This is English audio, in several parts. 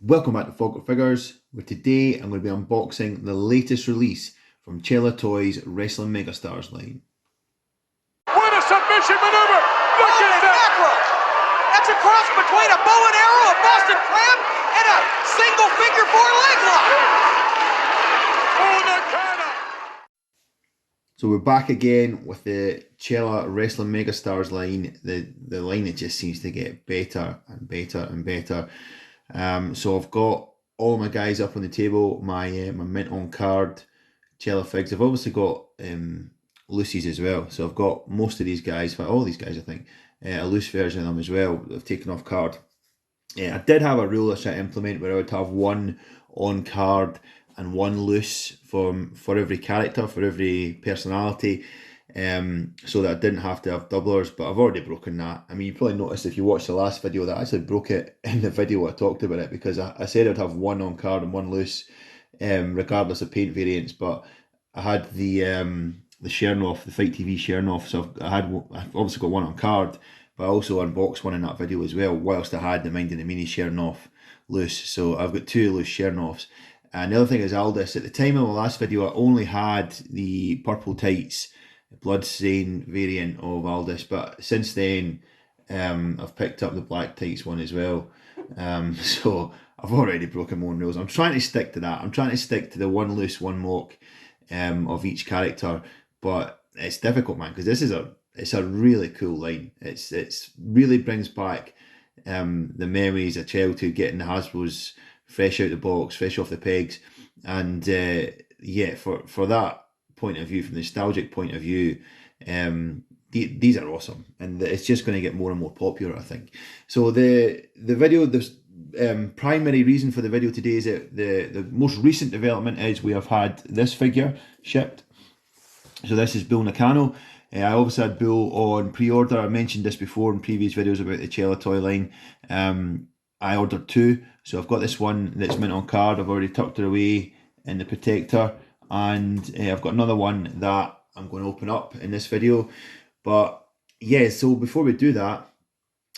Welcome back to Fogger Figures, where today I'm going to be unboxing the latest release from Chella Toys Wrestling Megastars line. What a submission maneuver! Look Holy at that! mackerel! That's a cross between a bow and arrow, a Boston Crab, and a single figure four leg lock! Bull Nakano! So we're back again with the Chella Wrestling Megastars line, the line that just seems to get better and better and better. So I've got all my guys up on the table, my mint on card Chella figs. I've obviously got Lucy's as well, so I've got most of these guys, well, all these guys I think, a loose version of them as well. I've taken off card. I did have a rule I was trying to implement where I would have one on card and one loose for every character, for every personality, so that I didn't have to have doublers, but I've already broken that. I mean, you probably noticed if you watched the last video that I actually broke it in the video I talked about it, because I said I'd have one on card and one loose, regardless of paint variants, but I had the Chernoff, the Fight TV Chernoff, so I've obviously got one on card, but I also unboxed one in that video as well, whilst I had the Mind and the Mini Chernoff loose, so I've got two loose Chernoffs. And the other thing is Aldous, at the time of the last video I only had the purple tights Bloodstain variant of Aldous, but since then I've picked up the black tights one as well. So I've already broken my own rules. I'm trying to stick to that. I'm trying to stick to the one loose, one mock of each character, but it's difficult, man, because it's a really cool line. It's really brings back the memories of childhood, getting the Hasbro's fresh out the box, fresh off the pegs, and yeah, for that point of view, from the nostalgic point of view, these are awesome, and it's just going to get more and more popular, I think. So the video, the primary reason for the video today is that the most recent development is we have had this figure shipped. So this is Bull Nakano. I obviously had Bull on pre-order. I mentioned this before in previous videos about the Chella toy line. I ordered two, so I've got this one that's mint on card. I've already tucked it away in the protector, and I've got another one that I'm going to open up in this video. But yeah, so before we do that,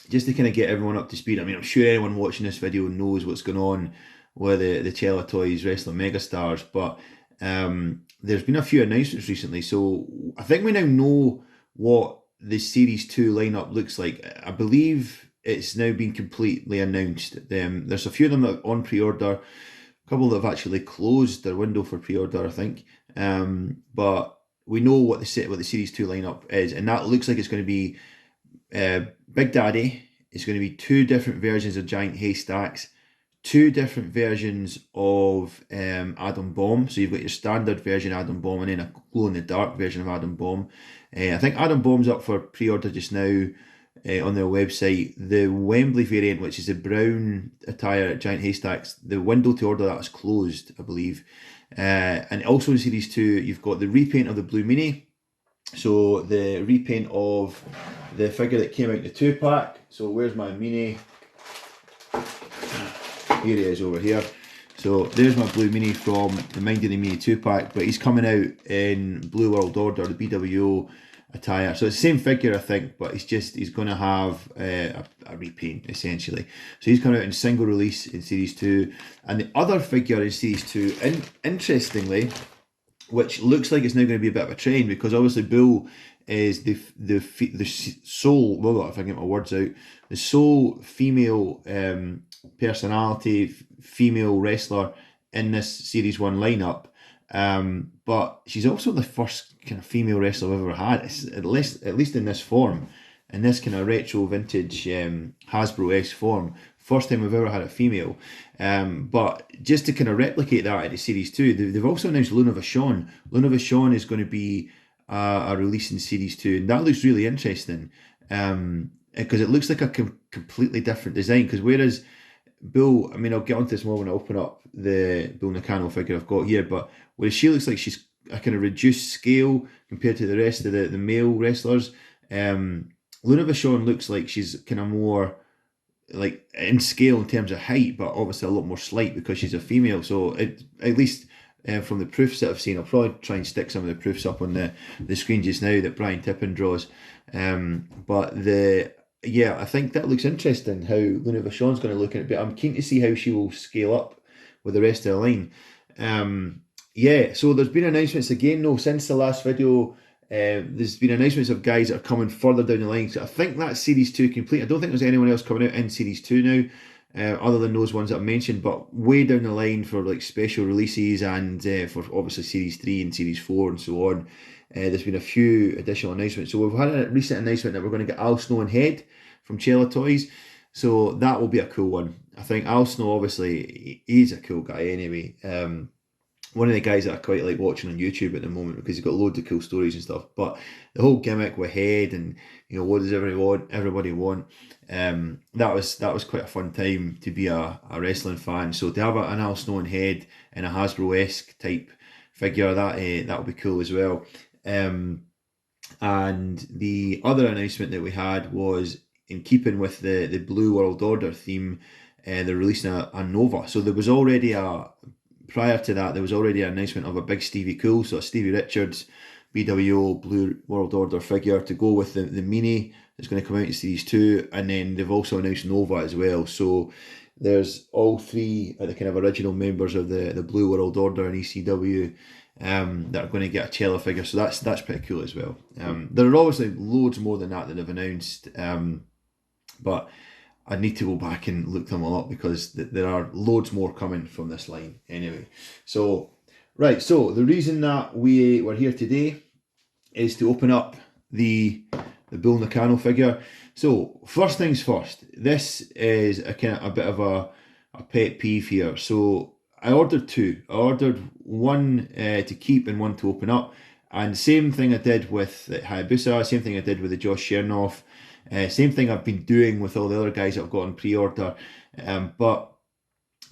just to kind of get everyone up to speed, I mean, I'm sure anyone watching this video knows what's going on with the Chella Toys Wrestling Megastars, but there's been a few announcements recently, so I think we now know what the Series 2 lineup looks like. I believe it's now been completely announced. There's a few of them that are on pre-order, a couple that have actually closed their window for pre-order, I think. But we know what the Series 2 lineup is, and that looks like it's going to be Big Daddy. It's going to be two different versions of Giant Haystacks, two different versions of Adam Bomb. So you've got your standard version Adam Bomb and then a glow-in-the-dark version of Adam Bomb. I think Adam Bomb's up for pre-order just now on their website. The Wembley variant, which is the brown attire at Giant Haystacks, the window to order that is closed, I believe. And also in Series 2, you've got the repaint of the Blue Mini. So the repaint of the figure that came out in the 2-pack. So where's my Mini? Here he is over here. So there's my Blue Mini from the Mind of the Mini 2-pack, but he's coming out in Blue World Order, the BWO attire. So it's the same figure, I think, but he's going to have a repaint, essentially. So he's coming out in single release in Series 2. And the other figure in Series 2, interestingly, which looks like it's now going to be a bit of a trend, because obviously Bull is the sole, well, if I can get my words out, the sole female personality, female wrestler in this Series 1 lineup. But she's also the first kind of female wrestler I've ever had, at least in this form, in this kind of retro vintage Hasbro-esque form. First time I've ever had a female. But just to kind of replicate that in the Series 2, they've also announced Luna Vachon. Luna Vachon is going to be a release in Series 2, and that looks really interesting, because it looks like a completely different design. Because whereas Bull, I mean, I'll get onto this more when I open up the Bull Nakano figure I've got here, but whereas she looks like she's a kind of reduced scale compared to the rest of the male wrestlers, Luna Vachon looks like she's kind of more like in scale in terms of height, but obviously a lot more slight because she's a female. So at least from the proofs that I've seen, I'll probably try and stick some of the proofs up on the screen just now that Brian Tippin draws. But yeah, I think that looks interesting how Luna Vachon's going to look at it, but I'm keen to see how she will scale up with the rest of the line. Yeah, so there's been announcements again though since the last video. There's been announcements of guys that are coming further down the line. So I think that's Series 2 complete. I don't think there's anyone else coming out in Series 2 now, other than those ones that I mentioned, but way down the line for like special releases and for obviously Series 3 and Series 4 and so on. There's been a few additional announcements. So we've had a recent announcement that we're going to get Al Snow and Head from Chella Toys. So that will be a cool one. I think Al Snow, obviously, he's a cool guy anyway. One of the guys that I quite like watching on YouTube at the moment because he's got loads of cool stories and stuff. But the whole gimmick with Head and what does everybody want? That was quite a fun time to be a wrestling fan. So to have an Al Snow and Head in a Hasbro-esque type figure, that would be cool as well. And the other announcement that we had was in keeping with the Blue World Order theme, they're releasing a Nova. So there was already prior to that, there was already an announcement of a big Stevie Cool, so a Stevie Richards BWO Blue World Order figure to go with the mini that's going to come out in Series 2, and then they've also announced Nova as well. So there's all three of the kind of original members of the Blue World Order and ECW that are going to get a Chella figure, so that's pretty cool as well. There are obviously loads more than that they've announced, but I need to go back and look them all up because there are loads more coming from this line anyway. So, right, so the reason that we were here today is to open up the Bull Nakano figure. So, first things first, this is a bit of a pet peeve here. So, I ordered two. I ordered one to keep and one to open up. And same thing I did with Hayabusa, same thing I did with the Josh Chernoff. Same thing I've been doing with all the other guys that I've got on pre-order. But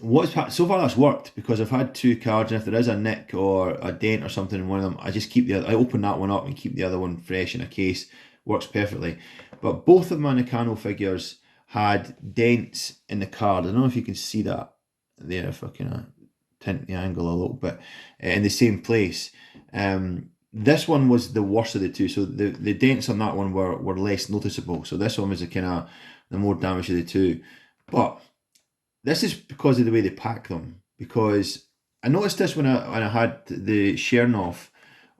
so far that's worked because I've had two cards, and if there is a nick or a dent or something in one of them, I just keep I open that one up and keep the other one fresh in a case. Works perfectly. But both of my Nakano figures had dents in the card. I don't know if you can see that there, if I can tint the angle a little bit, in the same place. This one was the worst of the two, so the dents on that one were less noticeable. So this one was the more damage of the two. But this is because of the way they pack them. Because I noticed this when I had the Chernoff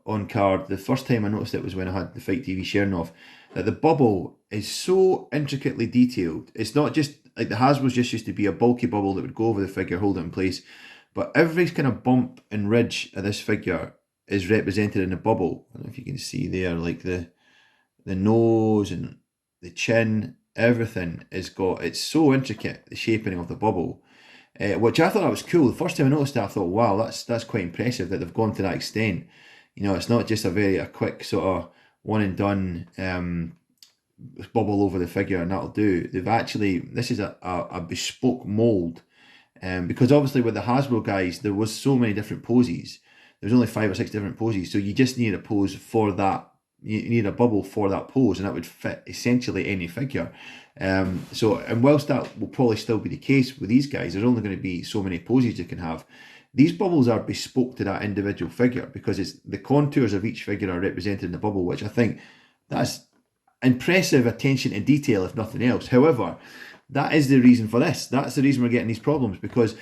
on card. The first time I noticed it was when I had the Fight TV Chernoff, that the bubble is so intricately detailed. It's not just like the Hasbro's just used to be a bulky bubble that would go over the figure, hold it in place. But every kind of bump and ridge of this figure is represented in the bubble. I don't know if you can see there, like the nose and the chin, everything it's so intricate, the shaping of the bubble, which I thought that was cool. The first time I noticed that, I thought, wow, that's quite impressive that they've gone to that extent. It's not just a quick sort of one and done bubble over the figure and that'll do. This is a bespoke mold, because obviously with the Hasbro guys, there was so many different poses. There's only 5 or 6 different poses, so you just need a pose for that. You need a bubble for that pose, and that would fit essentially any figure. And whilst that will probably still be the case with these guys, there's only going to be so many poses you can have. These bubbles are bespoke to that individual figure because it's the contours of each figure are represented in the bubble, which I think that's impressive attention to detail, if nothing else. However, that is the reason for this. That's the reason we're getting these problems, because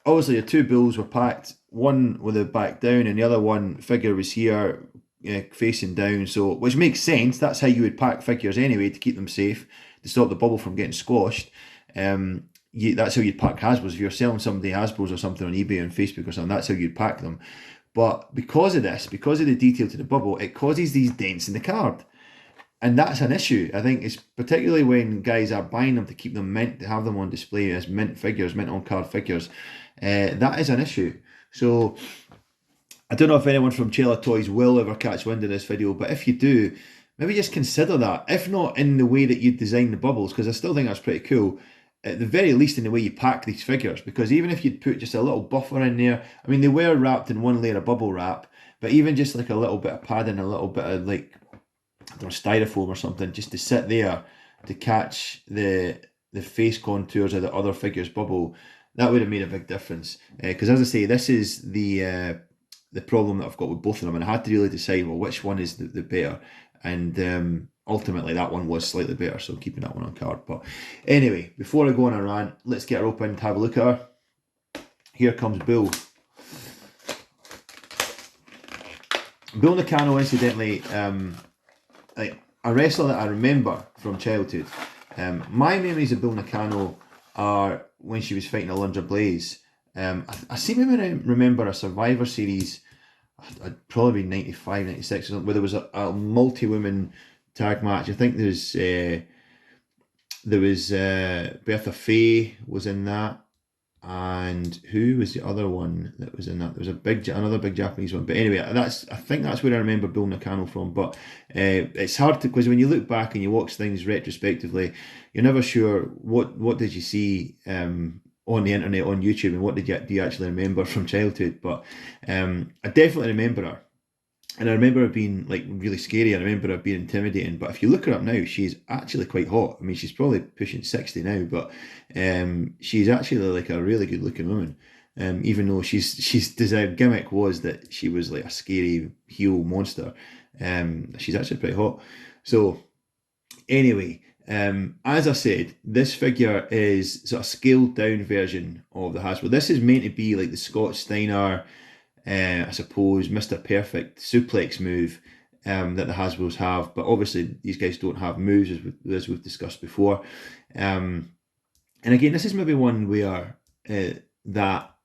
obviously the two bulls were packed, one with the back down and the other one figure was here facing down, so which makes sense. That's how you would pack figures anyway, to keep them safe, to stop the bubble from getting squashed. That's how you'd pack Hasbro's. If you're selling somebody Hasbro's or something on eBay or on Facebook or something, that's how you'd pack them. But because of the detail to the bubble, it causes these dents in the card. And that's an issue. I think it's particularly when guys are buying them to keep them mint, to have them on display as mint figures, mint on card figures. That is an issue. So I don't know if anyone from Chella Toys will ever catch wind of this video, but if you do, maybe just consider that. If not in the way that you design the bubbles, because I still think that's pretty cool, at the very least in the way you pack these figures, because even if you'd put just a little buffer in there, I mean, they were wrapped in one layer of bubble wrap, but even just like a little bit of padding, a little bit of like, I don't know, styrofoam or something, just to sit there to catch the face contours of the other figure's bubble, that would have made a big difference. Because as I say, this is the problem that I've got with both of them, and I had to really decide, well, which one is the better. And ultimately that one was slightly better, so keeping that one on card. But anyway, before I go on a rant, let's get her open and have a look at her. Here comes Bull. Bull Nakano, incidentally, a wrestler that I remember from childhood. My memories of Bull Nakano are when she was fighting Alundra Blaze. I seem to remember a Survivor Series, I'd probably be 95, 96 or something, where there was a multi-woman tag match. I think there was Bertha Faye was in that, and who was the other one that was in that? There was another big Japanese one. But anyway, I think that's where I remember Bull Nakano from. But it's hard to, because when you look back and you watch things retrospectively, you're never sure what did you see on the internet, on YouTube, and what do you actually remember from childhood. But I definitely remember her. And I remember her being like really scary. I remember her being intimidating. But if you look her up now, she's actually quite hot. I mean, she's probably pushing 60 now, but she's actually like a really good looking woman. Even though she's desired gimmick was that she was like a scary heel monster. She's actually pretty hot. So anyway, as I said, this figure is sort of scaled down version of the Hasbro. This is meant to be like the Scott Steiner, I suppose, Mr. Perfect suplex move that the Hasbros have, but obviously these guys don't have moves as we've discussed before. And again, this is maybe one where that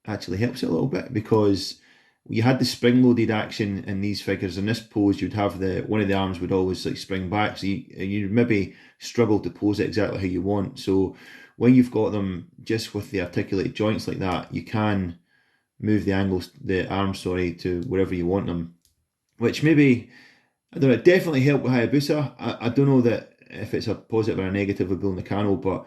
actually helps it a little bit, because you had the spring-loaded action in these figures. In this pose, you'd have one of the arms would always like spring back, so you maybe struggle to pose it exactly how you want. So when you've got them just with the articulated joints like that, you can move the arms, to wherever you want them, which maybe, I don't know, definitely helped with Hayabusa. I don't know that if it's a positive or a negative with Bull Nakano, but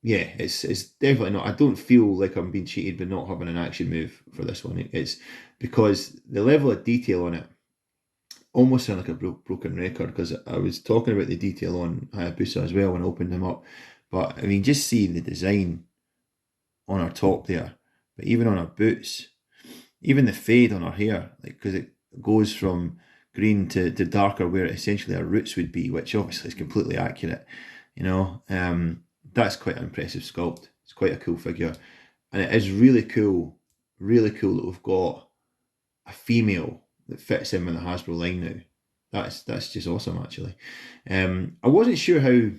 yeah, it's definitely not. I don't feel like I'm being cheated by not having an action move for this one. It's because the level of detail on it almost sound like a broken record, because I was talking about the detail on Hayabusa as well when I opened them up. But I mean, just see the design on her top there, but even on her boots, even the fade on her hair, like, because it goes from green to darker where essentially her roots would be, which obviously is completely accurate, you know. That's quite an impressive sculpt. It's quite a cool figure, and it is really cool that we've got a female that fits in with the Hasbro line now. That's just awesome, actually. I wasn't sure how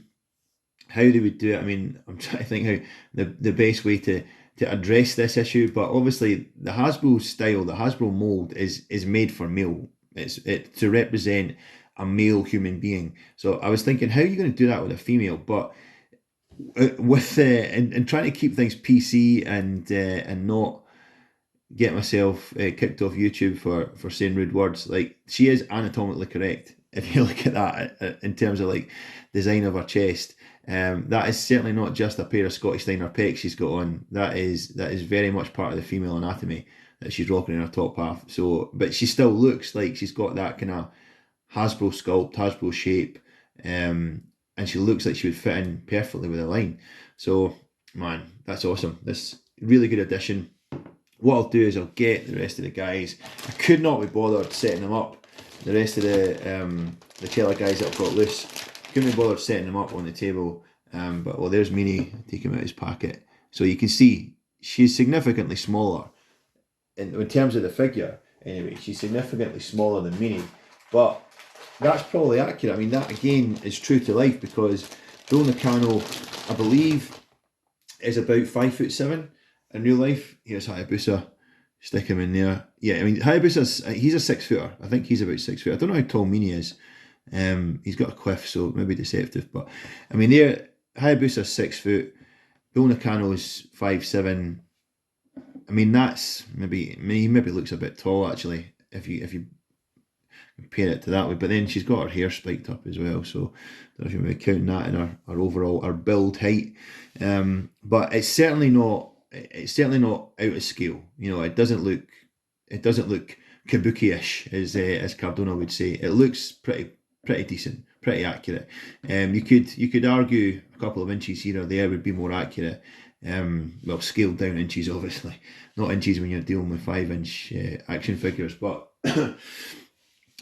they would do it. I mean, I'm trying to think how the best way to address this issue, but obviously the Hasbro style, the Hasbro mold is made for male. It's to represent a male human being. So I was thinking, how are you going to do that with a female? But with and trying to keep things PC and not get myself kicked off YouTube for saying rude words, like, she is anatomically correct if you look at that in terms of like design of her chest. That is certainly not just a pair of Scottish Steiner pecs she's got on. That is very much part of the female anatomy that she's rocking in her top half. So, but she still looks like she's got that kind of Hasbro sculpt, Hasbro shape, and she looks like she would fit in perfectly with the line. So, man, that's awesome. This really good addition. What I'll do is I'll get the rest of the guys. I could not be bothered setting them up. The rest of the Chella guys that I've got loose, couldn't be bothered setting them up on the table. But well, there's Meanie taking him out his packet. So you can see she's significantly smaller in terms of the figure. Anyway, she's significantly smaller than Meanie, but that's probably accurate. I mean, that again is true to life, because Bull Nakano, I believe, is about 5'7" in real life. Here's Hayabusa. Stick him in there. Yeah, I mean, Hayabusa's, he's a 6 footer. I think he's about 6 foot. I don't know how tall Meanie is. He's got a quiff, so maybe deceptive. But I mean, Hayabusa's 6 foot. Bull Nakano's 5'7". I mean, that's he maybe looks a bit tall, actually, if you compare it to that way. But then she's got her hair spiked up as well, so I don't know if you maybe count that in her overall, her build height. But it's certainly not out of scale. You know, it doesn't look kabuki-ish, as Cardona would say. It looks pretty decent, pretty accurate. You could argue a couple of inches here or there would be more accurate. Well, scaled down inches, obviously, not inches when you're dealing with 5-inch action figures. But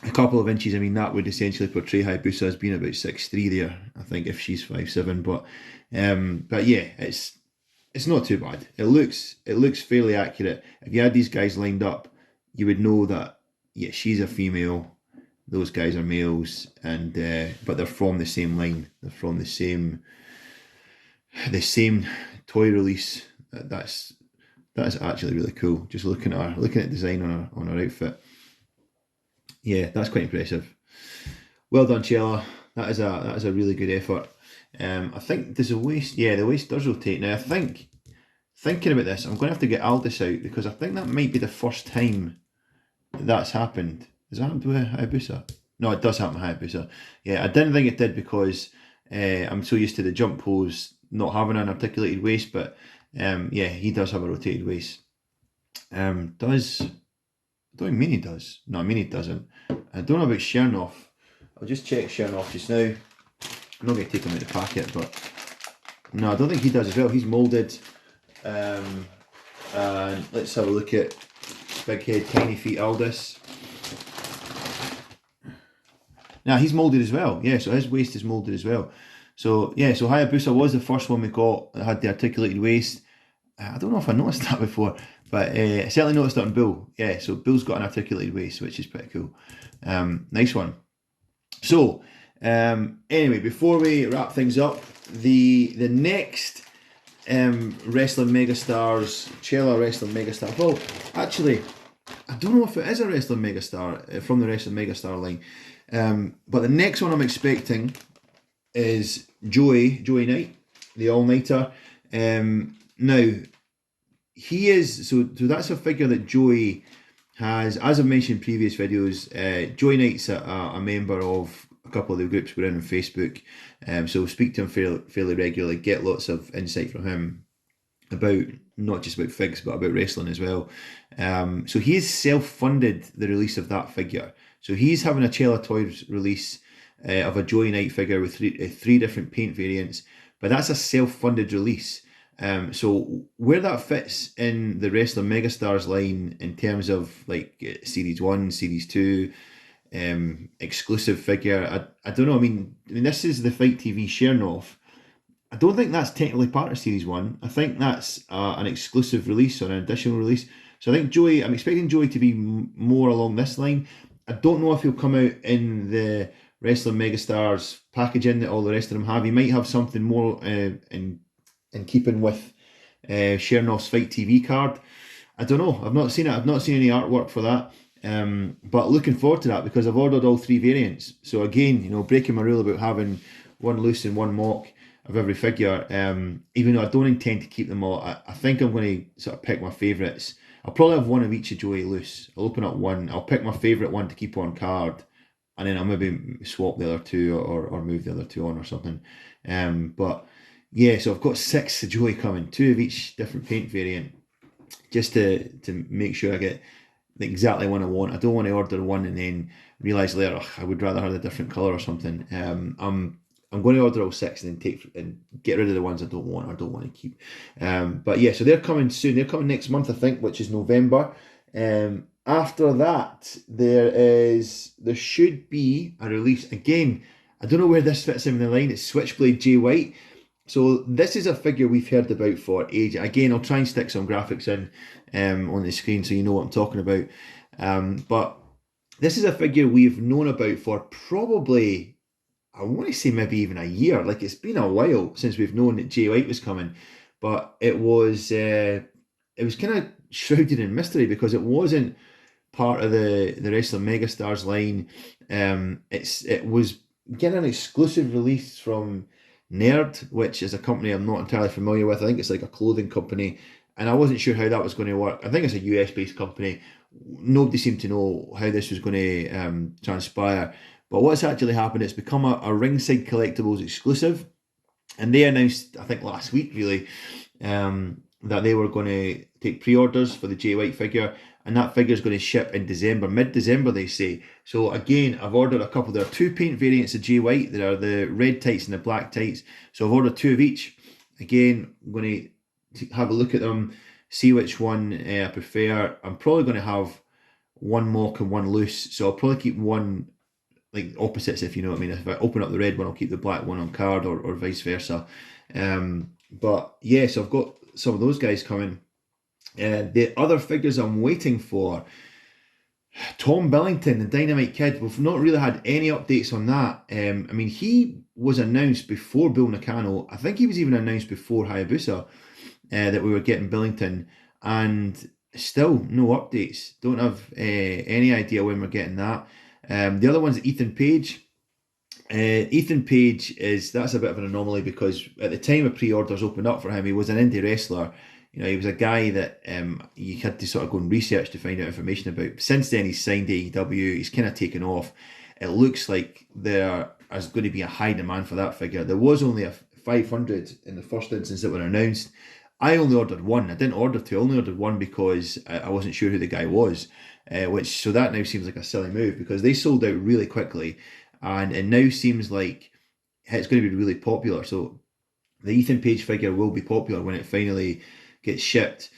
a couple of inches. I mean, that would essentially portray Hayabusa as being about 6'3" there, I think, if she's 5'7". But yeah, it's not too bad. It looks fairly accurate. If you had these guys lined up, you would know that, yeah, she's a female, those guys are males, and but they're from the same line. They're from the same toy release. That's actually really cool. Just looking at design on her outfit. Yeah, that's quite impressive. Well done, Chella. That is a really good effort. I think there's a waist. Yeah, the waist does rotate. Now I think, thinking about this, I'm going to have to get Aldous out, because I think that might be the first time that's happened. Has that happened with Hayabusa? No, it does happen with Hayabusa. Yeah, I didn't think it did, because I'm so used to the jump pose not having an articulated waist, but yeah, he does have a rotated waist. I don't mean he does. No, I mean he doesn't. I don't know about Chernoff. I'll just check Chernoff just now. I'm not going to take him out of the packet, but no, I don't think he does as well. He's moulded. And let's have a look at Big Head, Tiny Feet Aldous. Now, he's moulded as well. Yeah, so his waist is moulded as well. So, yeah, so Hayabusa was the first one we got that had the articulated waist. I don't know if I noticed that before, but I certainly noticed it on Bull. Yeah, so Bull's got an articulated waist, which is pretty cool. Nice one. So, anyway, before we wrap things up, the next Wrestling Megastars, Chella Wrestling Megastar. Well, actually, I don't know if it is a Wrestling Megastar from the Wrestling Megastar line. But the next one I'm expecting is Joey Knight, the All-Nighter. Now, he is, so that's a figure that Joey has, as I've mentioned in previous videos. Joey Knight's a member of a couple of the groups we're in on Facebook, so speak to him fairly regularly, get lots of insight from him about, not just about figs, but about wrestling as well. So he has self-funded the release of that figure. So he's having a Chella Toys release of a Joey Knight figure with three different paint variants, but that's a self-funded release. So where that fits in the Wrestling Megastars line in terms of like Series 1, Series 2, exclusive figure, I don't know. I mean, this is the Fight TV Chernoff. I don't think that's technically part of Series 1. I think that's an exclusive release or an additional release. So I think Joey, I'm expecting Joey to be more along this line. I don't know if he'll come out in the Wrestling Megastars packaging that all the rest of them have. He might have something more in keeping with Chernoff's Fight TV card. I don't know. I've not seen it. I've not seen any artwork for that. But looking forward to that, because I've ordered all three variants. So again, you know, breaking my rule about having one loose and one mock of every figure. Even though I don't intend to keep them all, I think I'm going to sort of pick my favourites. I'll probably have one of each of Joey loose. I'll open up one. I'll pick my favourite one to keep on card, and then I'll maybe swap the other two or move the other two on or something. But yeah, so I've got 6 Joey coming, 2 of each different paint variant, just to make sure I get exactly one I want. I don't want to order one and then realise later, I would rather have a different colour or something. I'm going to order all 6 and then get rid of the ones I don't want or don't want to keep. But yeah, so they're coming soon. They're coming next month, I think, which is November. After that, there should be a release again. I don't know where this fits in the line. It's Switchblade Jay White. So this is a figure we've heard about for ages. Again, I'll try and stick some graphics in on the screen so you know what I'm talking about. But this is a figure we've known about for probably, I want to say maybe even a year. Like, it's been a while since we've known that Jay White was coming. But it was kind of shrouded in mystery because it wasn't part of the Wrestling Megastars line. It was getting an exclusive release from Nerd, which is a company I'm not entirely familiar with. I think it's like a clothing company, and I wasn't sure how that was going to work. I think it's a US based company. Nobody seemed to know how this was going to transpire. But what's actually happened, it's become a Ringside Collectibles exclusive, and they announced, I think last week really, that they were going to take pre-orders for the Jay White figure, and that figure is going to ship in December, mid-December they say. So again, I've ordered a couple. There are 2 paint variants of Jay White. There are the red tights and the black tights. So I've ordered 2 of each. Again, I'm going to have a look at them, see which one I prefer. I'm probably going to have one mock and one loose. So I'll probably keep one, like opposites, if you know what I mean. If I open up the red one, I'll keep the black one on card, or vice versa. But yeah, so I've got some of those guys coming. The other figures I'm waiting for, Tom Billington, the Dynamite Kid. We've not really had any updates on that. I mean, he was announced before Bull Nakano. I think he was even announced before Hayabusa that we were getting Billington, and still no updates. Don't have any idea when we're getting that. The other one's Ethan Page. Ethan Page that's a bit of an anomaly, because at the time of pre-orders opened up for him, he was an indie wrestler. You know, he was a guy that you had to sort of go and research to find out information about. Since then, he's signed AEW. He's kind of taken off. It looks like there is going to be a high demand for that figure. There was only a 500 in the first instance that were announced. I only ordered one. I didn't order two. I only ordered one because I wasn't sure who the guy was. So that now seems like a silly move, because they sold out really quickly, and it now seems like it's going to be really popular. So the Ethan Page figure will be popular when it finally gets shipped.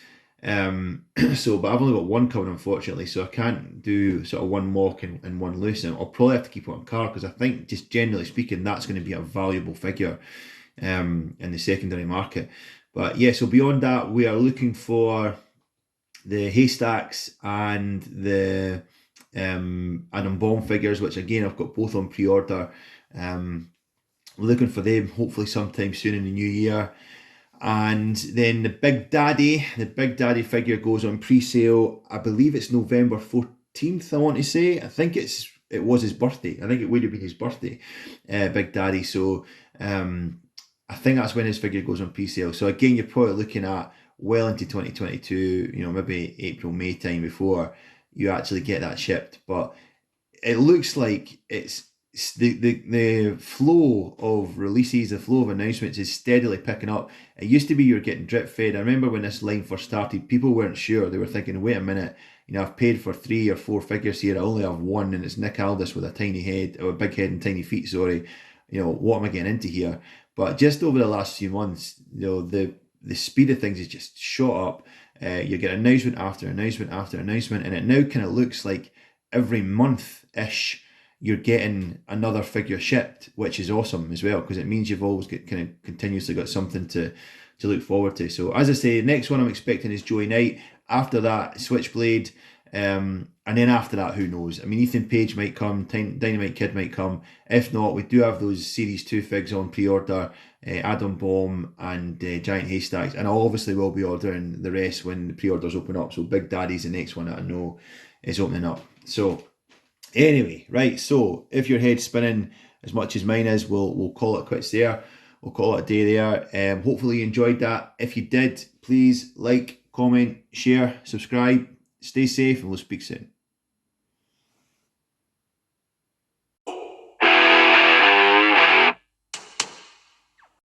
But I've only got one coming, unfortunately, so I can't do sort of one mock and one loose. And I'll probably have to keep it on card, because I think, just generally speaking, that's going to be a valuable figure in the secondary market. But yeah, so beyond that, we are looking for the Haystacks and the Adam Bomb figures, which again I've got both on pre-order. We're looking for them hopefully sometime soon in the new year. And then the Big Daddy figure goes on pre-sale. I believe it's November 14th, I want to say. I think it was his birthday. I think it would have been his birthday, Big Daddy. So I think that's when his figure goes on pre-sale. So again, you're probably looking at well into 2022, you know, maybe April, May time before you actually get that shipped. But it looks like it's the flow of releases, the flow of announcements is steadily picking up. It used to be you were getting drip fed. I remember when this line first started, people weren't sure. They were thinking, wait a minute, you know, I've paid for 3 or 4 figures here. I only have one, and it's Nick Aldis with a tiny head, or a big head and tiny feet, sorry. You know, what am I getting into here? But just over the last few months, you know, the speed of things has just shot up. You get announcement after announcement after announcement, and it now kind of looks like every month-ish you're getting another figure shipped, which is awesome as well, because it means you've always kind of continuously got something to look forward to. So as I say, the next one I'm expecting is Joey Knight. After that, Switchblade. And then after that, who knows? I mean, Ethan Page might come, Dynamite Kid might come. If not, we do have those Series 2 figs on pre-order, Adam Bomb and Giant Haystacks. And I obviously will be ordering the rest when the pre-orders open up. So Big Daddy's the next one that I know is opening up. So anyway, right, so if your head's spinning as much as mine is, we'll call it quits there. We'll call it a day there. Hopefully you enjoyed that. If you did, please like, comment, share, subscribe. Stay safe, and we'll speak soon.